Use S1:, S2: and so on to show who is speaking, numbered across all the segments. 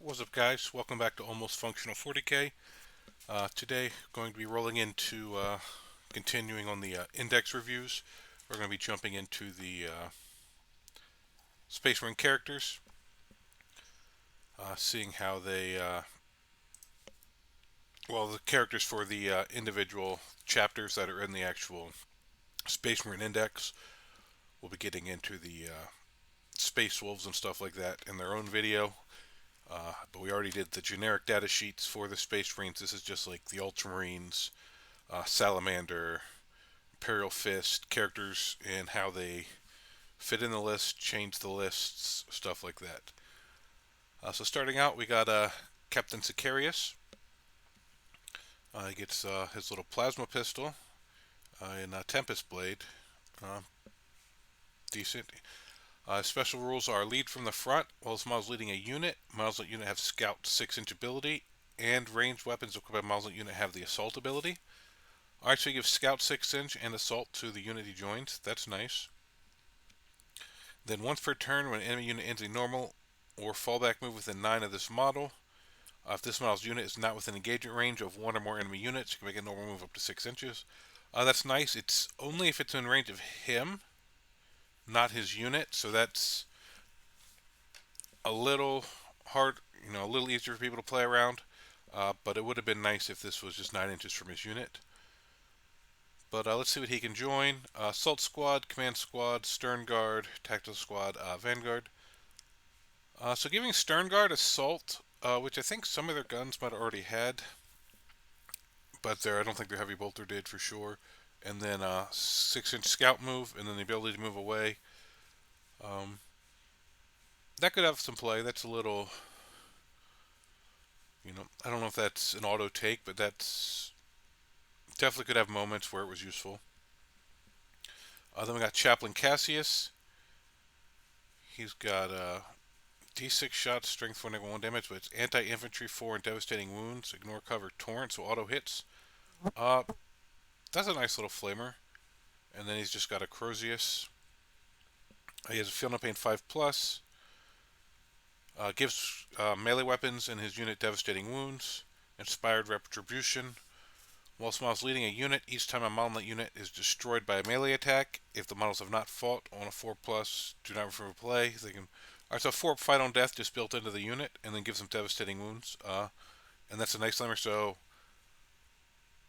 S1: What's up, guys? Welcome back to Almost Functional 40K. Today, going to be rolling into continuing on the index reviews. We're going to be jumping into the Space Marine characters, seeing how they, the characters for the individual chapters that are in the actual Space Marine index. We'll be getting into the Space Wolves and stuff like that in their own video. But we already did the generic data sheets for the Space Marines. This is just like the Ultramarines, Salamander, Imperial Fist, characters and how they fit in the list, change the lists, stuff like that. So starting out, we got Captain Zacarius. He gets his little plasma pistol and Tempest Blade. Uh, Decent. Special rules are lead from the front while this model's leading a unit. Models that unit have Scout 6-inch ability, and ranged weapons equipped by models that unit have the Assault ability. Alright, so he gives Scout 6-inch and Assault to the unit he joins. That's nice. Then once per turn, when an enemy unit ends a normal or fallback move within 9 of this model, if this model's unit is not within engagement range of 1 or more enemy units, you can make a normal move up to 6 inches. That's nice. It's only if it's in range of him, not his unit, so that's a little hard, a little easier for people to play around. But it would have been nice if this was just 9 inches from his unit. But let's see what he can join. Assault Squad, Command Squad, Stern Guard, Tactical Squad, Vanguard. So giving Stern Guard Assault, which I think some of their guns might have already had. But I don't think their Heavy Bolter did for sure. And then 6-inch Scout move, and then the ability to move away. That could have some play. That's a little, I don't know if that's an auto take, but that's definitely could have moments where it was useful. Then we got Chaplain Cassius. He's got D6 shots, strength 4, negative 1 damage, but it's anti-infantry 4 and devastating wounds. Ignore cover torrent, so auto hits. That's a nice little flamer. And then he's just got a Crozius. He has a Feel No Pain 5+. Gives melee weapons and his unit devastating wounds. Inspired Retribution. While this model's leading a unit, each time a model in that unit is destroyed by a melee attack, if the models have not fought on a 4+, do not refer to play. They can. Alright, so 4 fight on death just built into the unit, and then gives them devastating wounds. And that's a nice limmer. So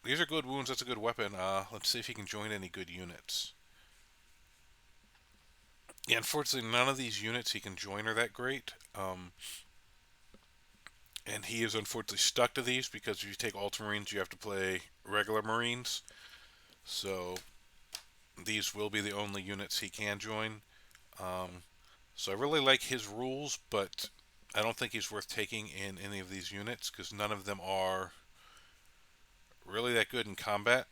S1: these are good wounds. That's a good weapon. Let's see if he can join any good units. Yeah, unfortunately, none of these units he can join are that great. And he is unfortunately stuck to these because if you take Ultramarines, you have to play regular Marines. So these will be the only units he can join. So I really like his rules, but I don't think he's worth taking in any of these units because none of them are really that good in combat.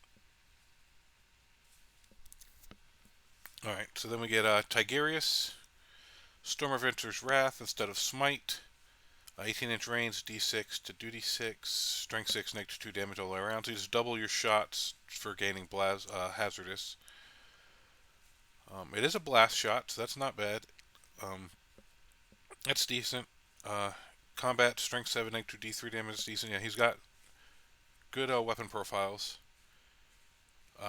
S1: Alright, so then we get Tigarius, Storm of Ventur's Wrath instead of Smite. 18-inch range, D6 to duty 6, strength 6, negative 2 damage all the way around. So you just double your shots for gaining hazardous. It is a blast shot, so that's not bad. That's decent. Combat, strength 7, negative 2, D3 damage is decent. Yeah, he's got good weapon profiles.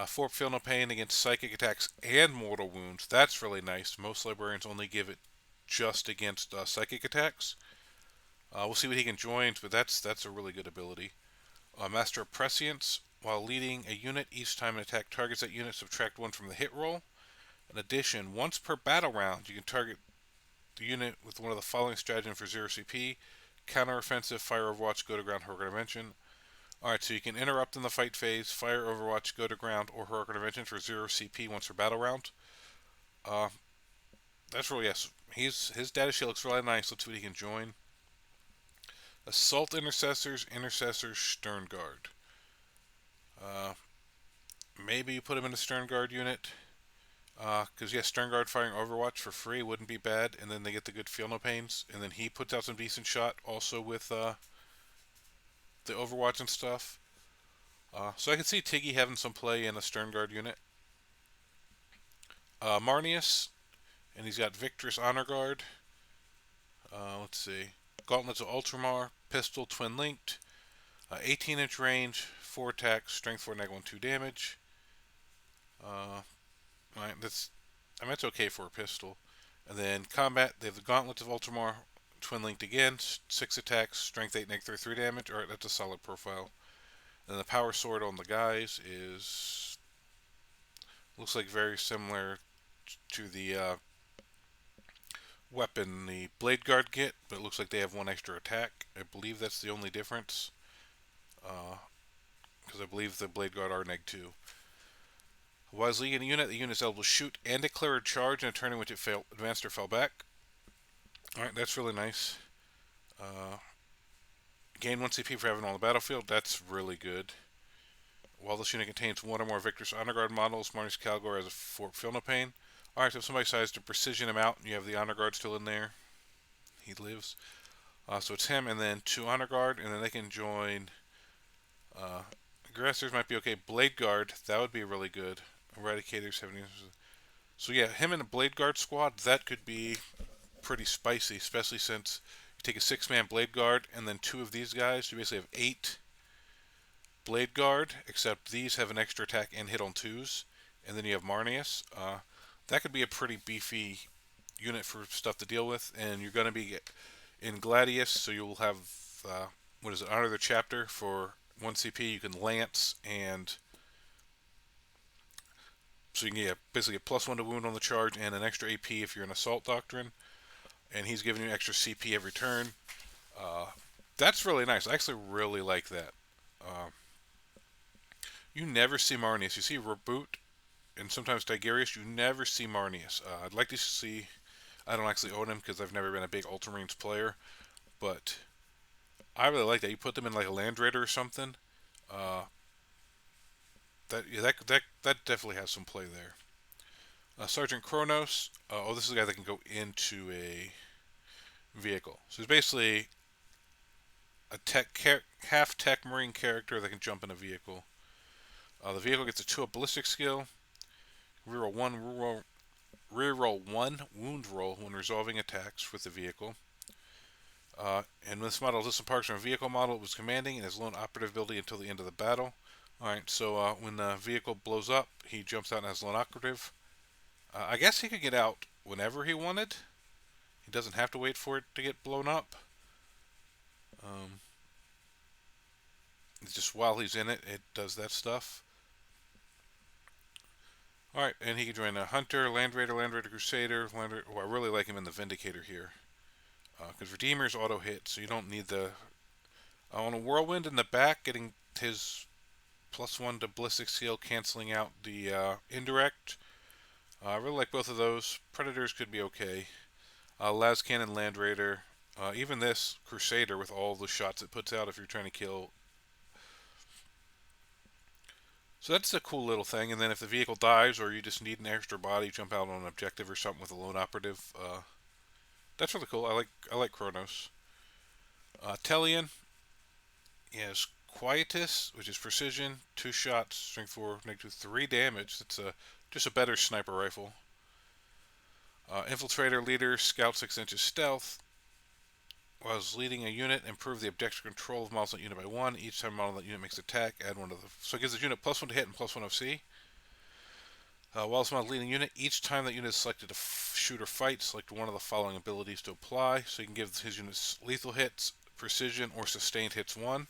S1: 4 Feel No Pain against psychic attacks and mortal wounds. That's really nice. Most librarians only give it just against psychic attacks. We'll see what he can join, but that's a really good ability. Master of Prescience. While leading a unit, each time an attack targets that unit, subtract 1 from the hit roll. In addition, once per battle round, you can target the unit with one of the following stratagems for 0 CP. Counter-offensive, fire, overwatch, go to ground, heroic intervention. Alright, so you can interrupt in the fight phase, fire, overwatch, go to ground, or heroic intervention for 0 CP once per battle round. That's really, yes. His data sheet looks really nice. Let's see what he can join. Assault Intercessors, Stern Guard. Maybe you put him in a Stern Guard unit. Because, Stern Guard firing Overwatch for free wouldn't be bad. And then they get the good Feel No Pains. And then he puts out some decent shot also with the Overwatch and stuff. So I can see Tiggy having some play in a Stern Guard unit. Marnius. And he's got Victor's Honor Guard. Let's see. Gauntlets of Ultramar, pistol, twin linked, 18-inch range, 4 attack, strength 4, negative 1, 2 damage. Right, that's okay for a pistol. And then combat, they have the Gauntlets of Ultramar, twin linked again, 6 attacks, strength 8, negative 3 damage. Alright, that's a solid profile. And the power sword on the guys is looks like very similar to the weapon the Blade Guard get, but it looks like they have 1 extra attack. I believe that's the only difference, because I believe the Blade Guard are neg 2. While leading a unit, the unit is able to shoot and declare a charge in a turn in which it advanced or fell back. Alright, that's really nice. Gain 1 CP for having on the battlefield, that's really good. While this unit contains 1 or more Invictus Honor Guard models, Marnus Calgor has a Fort Feel No Pain. Alright, so if somebody decides to precision him out and you have the Honor Guard still in there, he lives. So it's him and then 2 Honor Guard, and then they can join. Aggressors might be okay. Blade Guard, that would be really good. Eradicators, 70. So yeah, him and a Blade Guard squad, that could be pretty spicy, especially since you take a 6-man Blade Guard and then 2 of these guys. You basically have 8 Blade Guard, except these have an extra attack and hit on 2s. And then you have Marnius. That could be a pretty beefy unit for stuff to deal with. And you're going to be in Gladius, so you'll have, Honor the Chapter for 1 CP. You can Lance, and so you can get basically a +1 to wound on the charge and an extra AP if you're an Assault Doctrine. And he's giving you extra CP every turn. That's really nice. I actually really like that. You never see Marnius. You see Reboot and sometimes Tigarius. You never see Marnius. I'd like to see. I don't actually own him because I've never been a big Ultramarines player, but I really like that. You put them in like a Land Raider or something. That definitely has some play there. Sergeant Kronos. This is a guy that can go into a vehicle. So he's basically a half tech marine character that can jump in a vehicle. The vehicle gets a 2-up ballistic skill. Reroll one wound roll when resolving attacks with the vehicle. And this model disembarks from a vehicle model it was commanding and has lone operative ability until the end of the battle. Alright, so when the vehicle blows up, he jumps out and has lone operative. I guess he could get out whenever he wanted. He doesn't have to wait for it to get blown up. It's just while he's in it, it does that stuff. Alright, and he can join a Hunter, Land Raider Crusader, I really like him in the Vindicator here. Because Redeemer's auto hit, so you don't need the... on a Whirlwind in the back, getting his +1 to ballistic skill, canceling out the indirect. I really like both of those. Predators could be okay. Las Cannon, Land Raider. Even this Crusader with all the shots it puts out if you're trying to kill. So that's a cool little thing. And then if the vehicle dies or you just need an extra body, jump out on an objective or something with a lone operative. That's really cool. I like Kronos. Telian is Quietus, which is precision, 2 shots, strength 4, negative 3 damage. That's just a better sniper rifle. Infiltrator, leader, scout, 6 inches stealth. Was leading a unit, improve the objective control of models in that unit by 1. Each time a model in that unit makes an attack, add 1 to the... So it gives the unit +1 to hit and +1 FC. While it's model leading unit, each time that unit is selected to shoot or fight, select one of the following abilities to apply. So you can give his units lethal hits, precision, or sustained hits 1.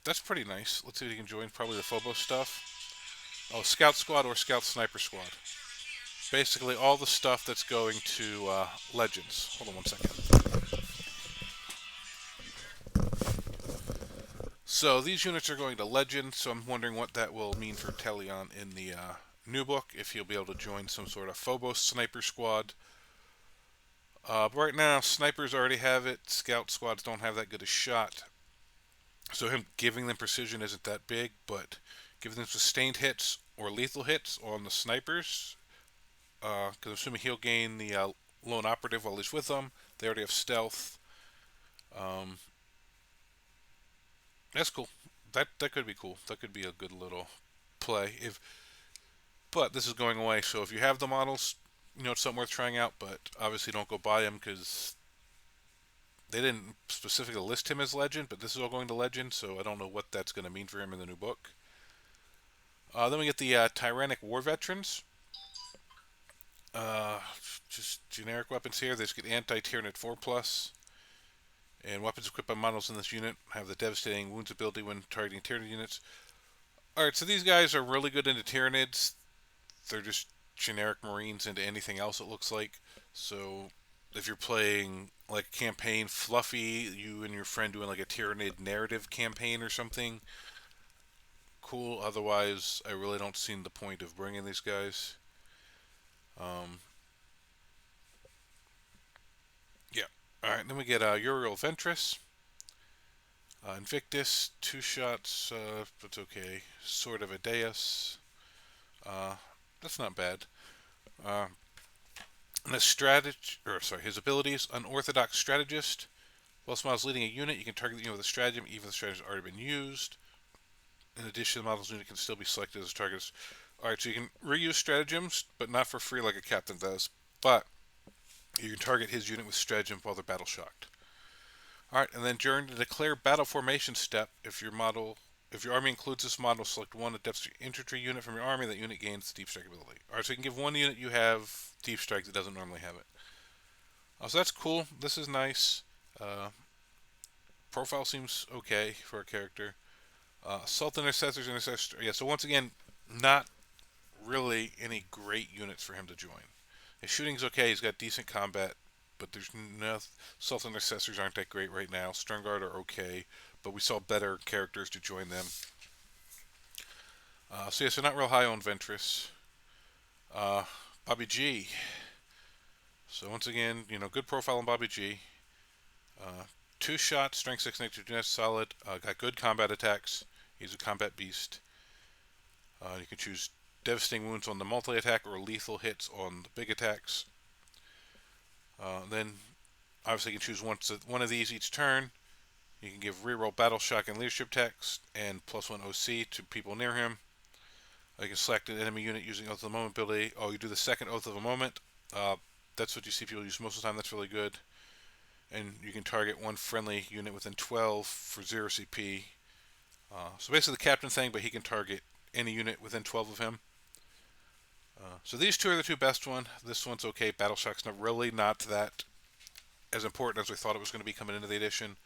S1: That's pretty nice. Let's see if he can join probably the Phobos stuff. Oh, Scout Squad or Scout Sniper Squad. Basically all the stuff that's going to Legends. Hold on 1 second. So these units are going to Legend, so I'm wondering what that will mean for Telion in the new book, if he'll be able to join some sort of Phobos Sniper Squad. But right now, Snipers already have it. Scout Squads don't have that good a shot. So him giving them precision isn't that big, but giving them sustained hits or lethal hits on the Snipers, because I'm assuming he'll gain the lone operative while he's with them. They already have stealth. That's cool. That could be cool. That could be a good little play. But this is going away, so if you have the models, it's something worth trying out. But obviously, don't go buy them because They didn't specifically list him as legend, but this is all going to legend, so I don't know what that's going to mean for him in the new book. Then we get the Tyrannic War Veterans. Uh, just generic weapons here. They just get anti-Tyranid 4 plus, and weapons equipped by models in this unit have the devastating wounds ability when targeting Tyranid units. Alright, so these guys are really good into Tyranids. They're just generic Marines into anything else, it looks like. So if you're playing like a campaign fluffy, you and your friend doing like a Tyranid narrative campaign or something, cool. Otherwise, I really don't see the point of bringing these guys. Um, yeah. Alright, then we get Uriel Ventress. Invictus, 2 shots, but okay. Sword of Aedeus. Uh, that's not bad. Uh, and his abilities: unorthodox strategist. While Smiles leading a unit, you can target the unit with a stratagem, even if the stratagem has already been used. In addition, the model's unit can still be selected as targets. Alright, so you can reuse stratagems, but not for free like a captain does. But you can target his unit with stratagem while they're battle shocked. Alright, and then during the declare battle formation step, if your army includes this model, select one adept infantry unit from your army. That unit gains deep strike ability. Alright, so you can give one unit you have deep strike that doesn't normally have it. So that's cool. This is nice. Profile seems okay for a character. Assault Intercessors, yeah, so once again, not really any great units for him to join. His shooting's okay, he's got decent combat, but there's no Assault Intercessors aren't that great right now. Sternguard are okay, but we saw better characters to join them. So yeah, so not real high on Ventress. Bobby G. So once again, good profile on Bobby G. 2 shots, strength 6 negative, solid. Got good combat attacks. He's a combat beast. You can choose devastating wounds on the multi-attack or lethal hits on the big attacks. Then, obviously, you can choose one of these each turn. You can give reroll battle shock and leadership text and +1 OC to people near him. You can select an enemy unit using Oath of the Moment ability. Oh, you do the second Oath of the Moment. That's what you see people use most of the time. That's really good. And you can target one friendly unit within 12 for 0 CP. So basically the captain thing, but he can target any unit within 12 of him. So these two are the two best one. This one's okay. Battle Shock's not that as important as we thought it was going to be coming into the edition.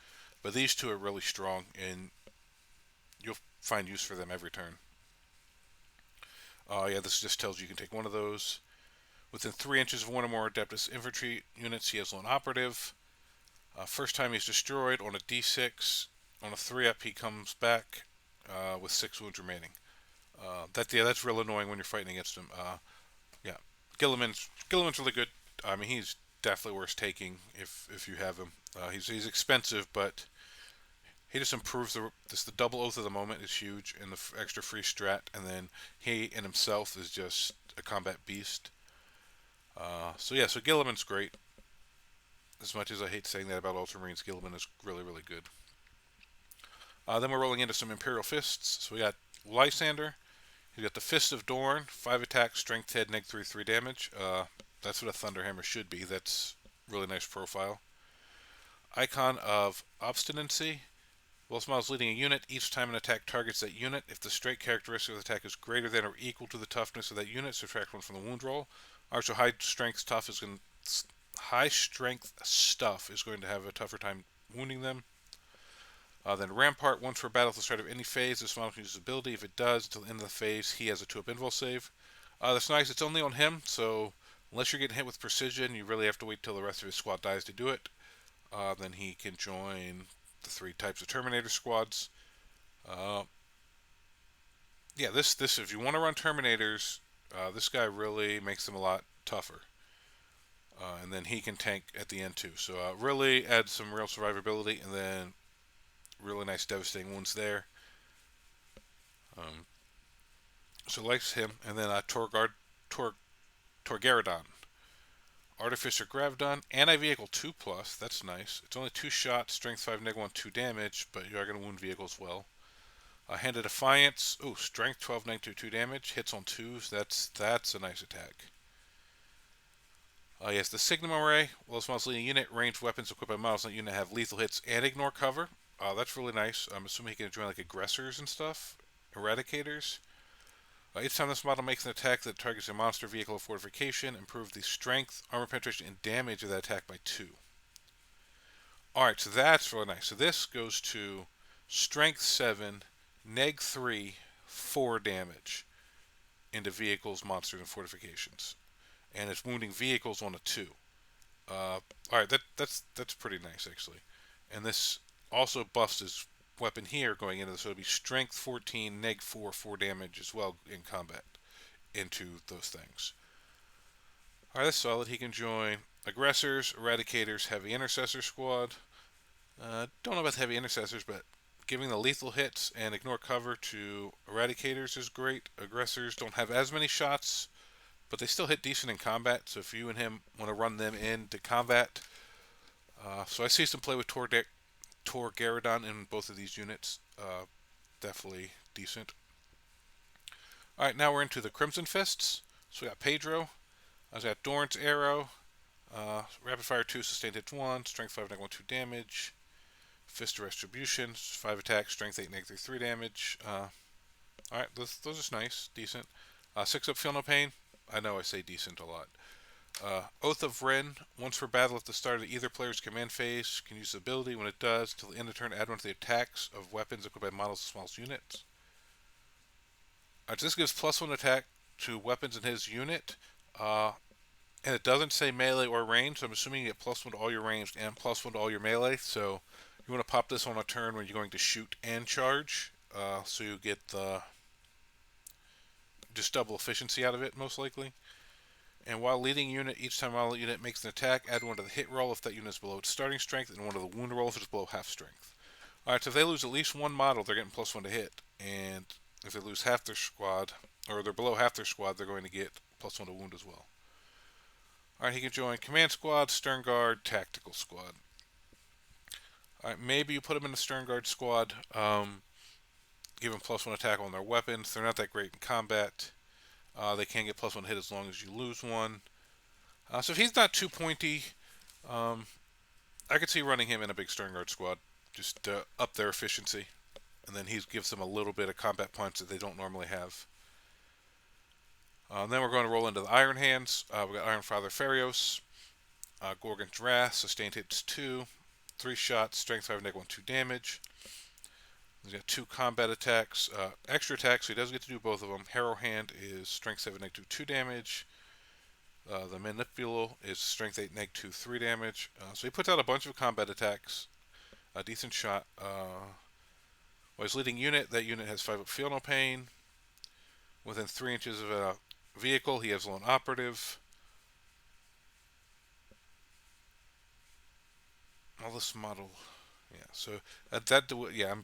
S1: But these two are really strong, and you'll find use for them every turn. Yeah, this just tells you can take one of those. Within 3 inches of one or more Adeptus infantry units, he has lone operative. First time he's destroyed on a D6. On a 3-up, he comes back with 6 wounds remaining. That's real annoying when you're fighting against him. Yeah, Gilliman's really good. I mean, he's definitely worth taking if you have him. He's expensive, but he just improves the double Oath of the Moment is huge, and the extra free strat, and then he in himself is just a combat beast. So Gilliman's great. As much as I hate saying that about Ultramarines, Gilliman is really, really good. Then we're rolling into some Imperial Fists. So we got Lysander. He's got the Fist of Dorn, 5 attack, strength 10, -3 damage. That's what a Thunderhammer should be. That's really nice profile. Icon of Obstinacy. While Smiles leading a unit, each time an attack targets that unit, if the straight characteristic of the attack is greater than or equal to the toughness of that unit, subtract 1 from the wound roll. Alright, so high strength stuff is going to have a tougher time wounding them. Then Rampart, once per battle at the start of any phase, this model can use his ability. If it does, until the end of the phase, he has a 2-up invul save. That's nice. It's only on him, so unless you're getting hit with precision, you really have to wait till the rest of his squad dies to do it. Then he can join the 3 types of Terminator squads. This if you want to run Terminators, this guy really makes them a lot tougher. And then he can tank at the end too. So really adds some real survivability, and then really nice devastating wounds there. So likes him. And then Torgaradon. Artificer Gravdon. Anti-Vehicle 2+. That's nice. It's only 2 shots, strength 5, -1, 2 damage, but you are going to wound vehicles well. Hand of Defiance. Ooh, strength 12, -2, 2 damage. Hits on 2s. That's a nice attack. He has the Signum Array. Well, this model's leading unit, ranged weapons equipped by models in that unit have lethal hits and ignore cover. That's really nice. I'm assuming he can join like aggressors and stuff, eradicators. Each time this model makes an attack that targets a monster, vehicle, or fortification, improve the strength, armor penetration, and damage of that attack by 2. Alright, so that's really nice. So this goes to strength 7, neg 3, 4 damage into vehicles, monsters, and fortifications. And it's wounding vehicles on a 2. Alright, that's pretty nice, actually. And this also buffs his weapon here going into this, so it'll be strength 14, neg 4, 4 damage as well in combat into those things. Alright, that's solid. He can join aggressors, eradicators, heavy intercessor squad. Don't know about the heavy intercessors, but giving the lethal hits and ignore cover to eradicators is great. Aggressors don't have as many shots, but they still hit decent in combat, so if you and him want to run them into combat. So I see some play with Tor Garadon in both of these units. Definitely decent. Alright, now we're into the Crimson Fists. So we got Pedro. I got Dorrance Arrow. Rapid Fire 2, Sustained Hits 1, Strength 5, neg 1, 2 damage. Fist of Retribution, 5 attacks, Strength 8, neg 3, 3 damage. Alright, those are nice, decent. 6 up, Feel No Pain. I know I say decent a lot. Oath of Ren, once per battle at the start of either player's command phase, can use the ability. When it does, till the end of turn, add 1 to the attacks of weapons equipped by models of smallest units. So this gives +1 attack to weapons in his unit. And it doesn't say melee or range, so I'm assuming you get +1 to all your ranged and +1 to all your melee. So you want to pop this on a turn when you're going to shoot and charge, so you get the just double efficiency out of it, most likely. And while leading unit, each time while the unit makes an attack, add 1 to the hit roll if that unit is below its starting strength, and 1 to the wound roll if it's below half strength. Alright, so if they lose at least 1 model, they're getting +1 to hit. And if they lose half their squad, or they're below half their squad, they're going to get +1 to wound as well. Alright, he can join Command Squad, Stern Guard, Tactical Squad. Alright, maybe you put him in the Stern Guard Squad. Give them +1 attack on their weapons. They're not that great in combat. They can get +1 hit as long as you lose 1. So if he's not too pointy, I could see running him in a big Stern Guard Squad. Just to up their efficiency. And then he gives them a little bit of combat punch that they don't normally have. Then we're going to roll into the Iron Hands. We got Iron Father Farios, Gorgon's Wrath, Sustained Hits 2, 3 shots, Strength 5, neg 1, 2 damage. He's got 2 combat attacks, extra attacks, so he does get to do both of them. Harrow Hand is Strength 7, neg 2, 2 damage. The Manipulal is Strength 8, neg 2, 3 damage. So he puts out a bunch of combat attacks. A decent shot. While he's leading unit, that unit has 5 up, Feel No Pain. Within 3 inches of a vehicle, he has Lone Operative. Well, this model, yeah. So yeah.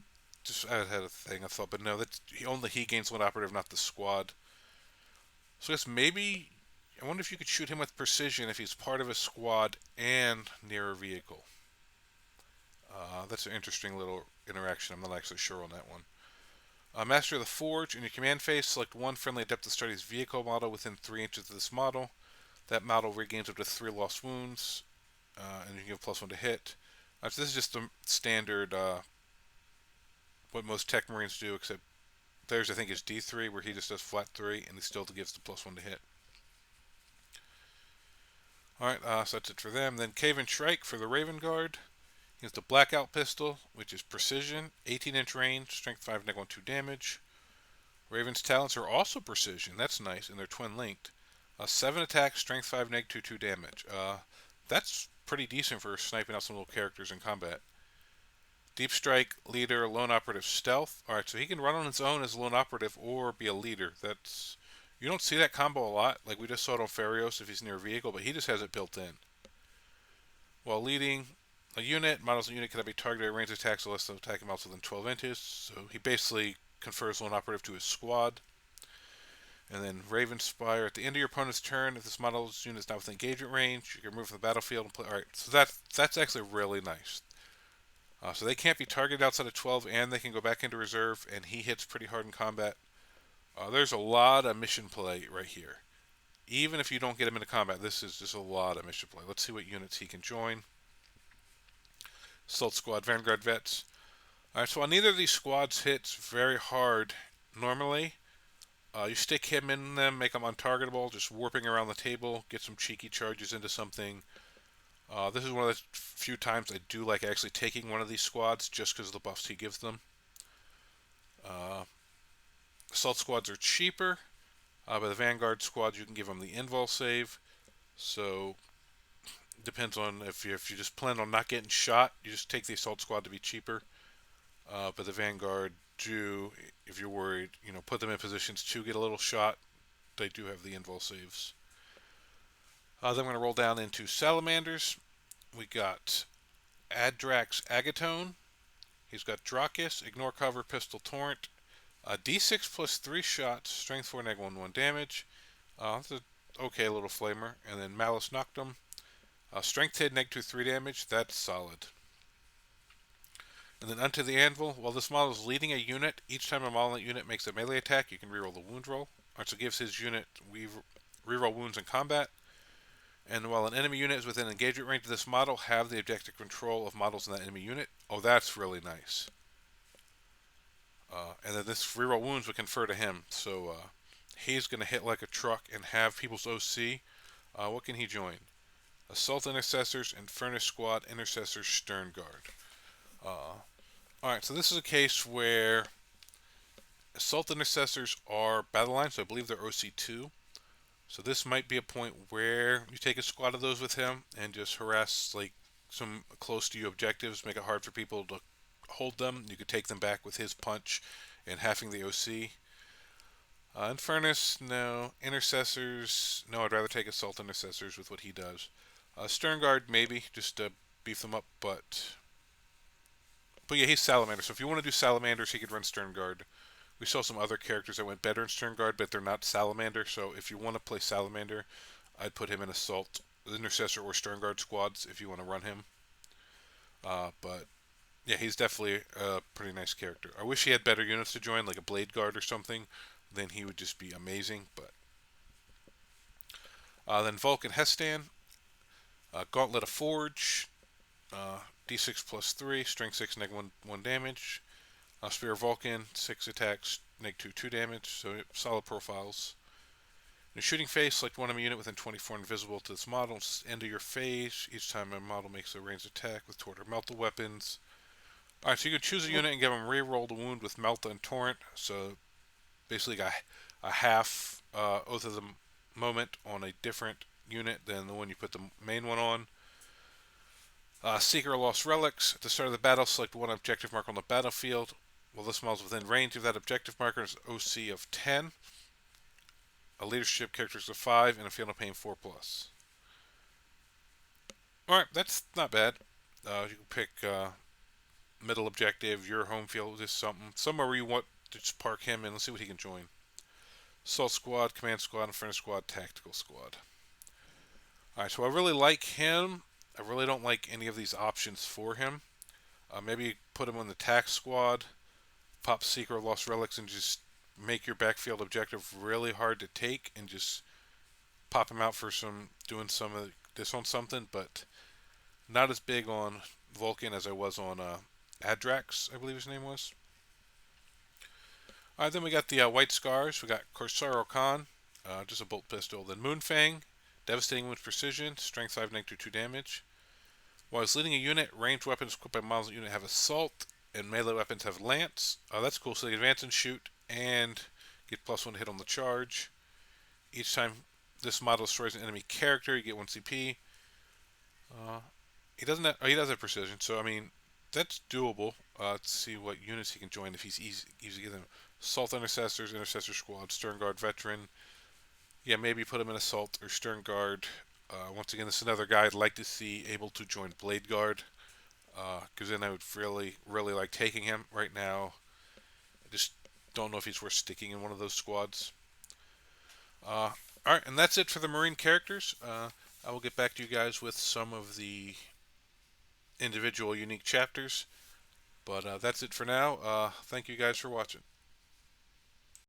S1: I had a thing I thought, but no, that's only he gains Lone Operative, not the squad. So I guess maybe I wonder if you could shoot him with precision if he's part of a squad and near a vehicle. That's an interesting little interaction. I'm not actually sure on that one. Master of the Forge. In your command phase, select 1 friendly adept to start his vehicle model within 3 inches of this model. That model regains up to 3 lost wounds, and you can give +1 to hit. So this is just the standard, what most Tech Marines do, except theirs I think is D3, where he just does flat 3, and he still gives the +1 to hit. Alright, so that's it for them. Then Cave and Shrike for the Raven Guard. He has the Blackout Pistol, which is precision, 18-inch range, strength 5, neg 1, 2 damage. Raven's talents are also precision. That's nice, and they're twin-linked. 7 attacks, strength 5, neg 2, 2 damage. That's pretty decent for sniping out some little characters in combat. Deep Strike, Leader, Lone Operative, Stealth. Alright, so he can run on his own as a Lone Operative or be a Leader. You don't see that combo a lot. Like we just saw it on Farios if he's near a vehicle, but he just has it built in. While leading a unit, models of the unit cannot be targeted at ranged attacks unless the attack amounts within 12 inches. So he basically confers Lone Operative to his squad. And then Raven Spire. At the end of your opponent's turn, if this model's unit is not within engagement range, you can move from the battlefield and play. Alright, so that's actually really nice. So they can't be targeted outside of 12, and they can go back into reserve, and he hits pretty hard in combat. There's a lot of mission play right here. even if you don't get him into combat, this is just a lot of mission play. Let's see what units he can join. Assault Squad, Vanguard Vets. Alright, so on neither of these squads hits very hard normally. You stick him in them, make him untargetable, just warping around the table, get some cheeky charges into something. This is one of the few times I do like actually taking one of these squads just because of the buffs he gives them. Assault squads are cheaper, but the Vanguard squads you can give them the invul save. So depends on if you just plan on not getting shot, you just take the assault squad to be cheaper. But the Vanguard do, if you're worried, put them in positions to get a little shot. They do have the invul saves. Then we're going to roll down into Salamanders. We got Adrax Agatone. He's got Dracus, Ignore Cover, Pistol Torrent. D6 plus 3 shots, Strength 4, neg 1 damage. That's an okay little flamer. And then Malus Noctum. Strength 10, neg 2, 3 damage. That's solid. And then onto the Anvil. While this model is leading a unit, each time a model in that unit makes a melee attack, you can reroll the wound roll. Alright, so it gives his unit reroll wounds in combat. And while an enemy unit is within engagement range of this model, have the objective control of models in that enemy unit. Oh, that's really nice. And then this reroll wounds would confer to him. So he's going to hit like a truck and have people's OC. What can he join? Assault Intercessors, Infernus Squad, Intercessors, Stern Guard. Alright, so this is a case where Assault Intercessors are battle lines, so I believe they're OC2. So this might be a point where you take a squad of those with him and just harass like some close to you objectives, make it hard for people to hold them. You could take them back with his punch and halving the OC. Infernus, no. Intercessors, no. I'd rather take Assault Intercessors with what he does. Stern Guard, maybe, just to beef them up, but yeah, he's Salamander, so if you want to do Salamanders, he could run Stern Guard. We saw some other characters that went better in Stern Guard, but they're not Salamander, so if you want to play Salamander, I'd put him in Assault, Intercessor, or Stern Guard squads if you want to run him. But yeah, he's definitely a pretty nice character. I wish he had better units to join, like a Blade Guard or something. Then he would just be amazing. But then Vulcan Hestan, Gauntlet of Forge, D6 plus 3, Strength 6, neg 1 damage. Spear Vulcan, 6 attacks, neg 2 damage, so solid profiles. In a shooting phase, select one enemy unit within 24 invisible to this model. End of your phase. Each time a model makes a ranged attack with Torrent or Melta weapons. Alright, so you can choose a unit and give them reroll the wound with Melta and Torrent. So basically got a half Oath of the Moment on a different unit than the one you put the main one on. Seeker Lost Relics. At the start of the battle, select one objective marker on the battlefield. Well, this model is within range of that objective marker. Is OC of 10. A leadership characteristic of 5, and a field of pain 4+. Alright, that's not bad. You can pick middle objective, your home field, just somewhere where you want to just park him and let's see what he can join. Assault Squad, Command Squad, Inferno Squad, Tactical Squad. Alright, so I really like him. I really don't like any of these options for him. Maybe put him on the Tac Squad, pop Seeker Lost Relics, and just make your backfield objective really hard to take, and just pop him out for doing some of this on something, but not as big on Vulcan as I was on Adrax, I believe his name was. Alright, then we got the White Scars. We got Corsaro Khan, just a bolt pistol. Then Moonfang, Devastating Wounds Precision, Strength 5, neg 2 damage. While it's leading a unit, ranged weapons equipped by models in the unit have Assault, and melee weapons have Lance. That's cool, so they advance and shoot, and get +1 to hit on the charge. Each time this model destroys an enemy character, you get 1 CP. He doesn't have, he does have precision, so I mean, that's doable. Let's see what units he can join if he's easy to get them. Assault Intercessors, Intercessor Squad, Stern Guard Veteran. Yeah, maybe put him in Assault or Stern Guard. Once again, this is another guy I'd like to see able to join Blade Guard, because then I would really like taking him. Right now, I just don't know if he's worth sticking in one of those squads. Alright, and that's it for the Marine characters. I will get back to you guys with some of the individual unique chapters, but that's it for now. Thank you guys for watching.